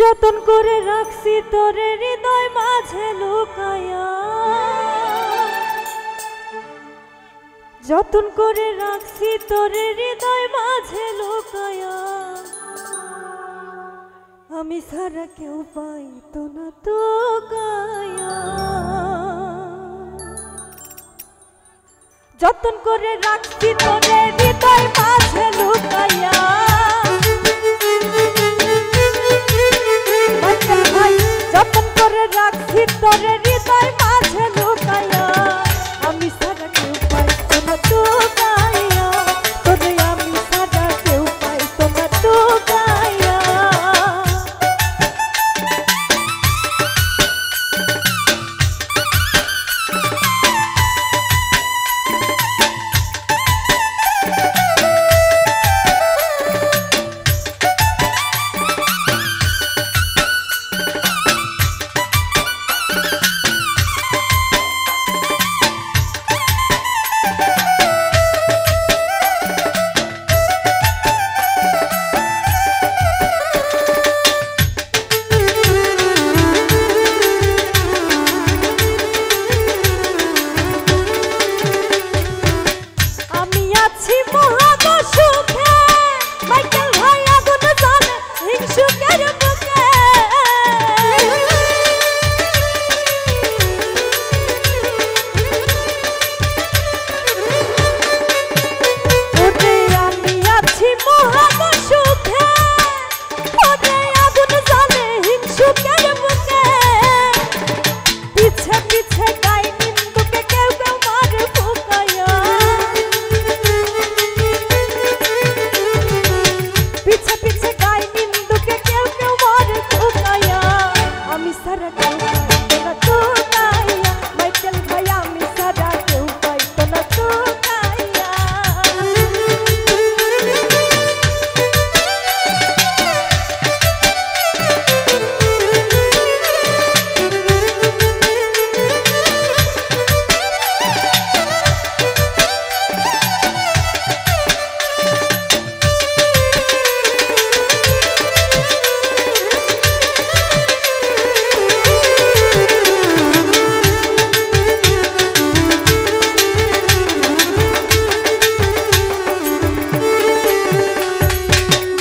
যতন করে রাখছি তোরে হৃদয় মাঝে লুকায়া, যতন করে রাখছি তোরে হৃদয় মাঝে লুকায়া। আমি ছাড়া কেউ পাইতো না তো গায়া। যতন করে রাখছি তোরে হৃদয় মাঝে লুকায়া। যতন করে রাখছি তোরে হৃদয় মাঝে লুকায়া। আমি ছাড়া কেউ পাইতো না তো গায়া, তোরে আমি ছাড়া কেউ পাইতো না তো গায়া।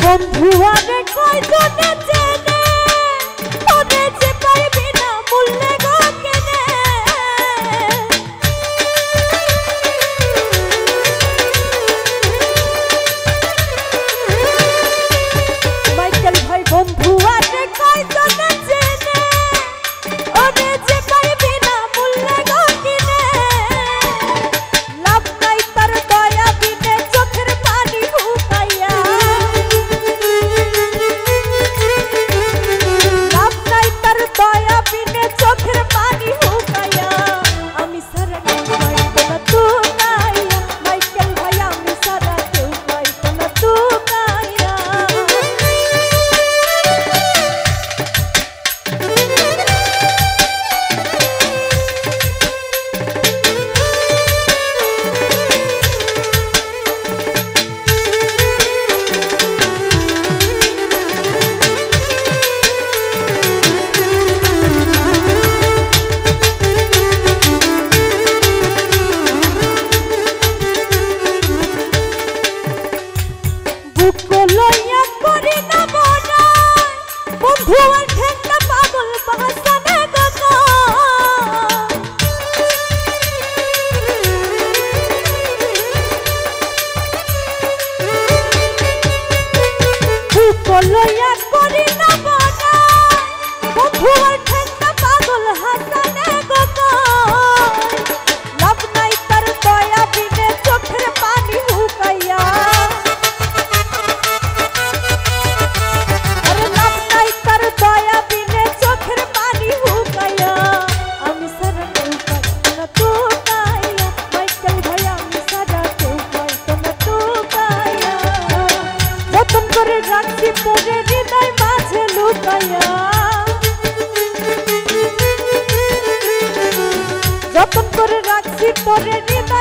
বন্ধুয়ারে কয়জনে চেনে, ওরে যে পাইবি না মূল্যে গো কেনে। মাইকেল ভাই বন্ধুয়ারে কয়জনে চেনে, ওরে যে পাইবি না মূল্যে গো কেনে। লাভ নাই তার দয়া বিনে চোখের পানি হুকাইয়া। দয়া বিনে চোখের পানি হুকায়া। আমি সারা কেউ পাইতো না তো গায়া। মাইকেল ভাই আমি সারা কেউ পাইতো না তো গায়া। বন্ধুয়ার ঠেঙ্গা পাগল বাহাসানে গো। লইয়া করি না বনা, বন্ধুয়ার ঠেঙ্গা পাগল হাসানে গো। লাভ নাই তার দয়া বিনে চোখের পানি হুকাইয়া। দয়া বিনে চোখের পানি হুকাইয়া। আমি সারা কেউ পাইতো না তো গায়া। মাইকেল ভাই আমি সারা কেউ পাইতো না তো গায়া। যতন করে রাখছি তোরে হৃদয় মাঝে লুকায়া। যতন করে রাখছি তোরে হৃদয়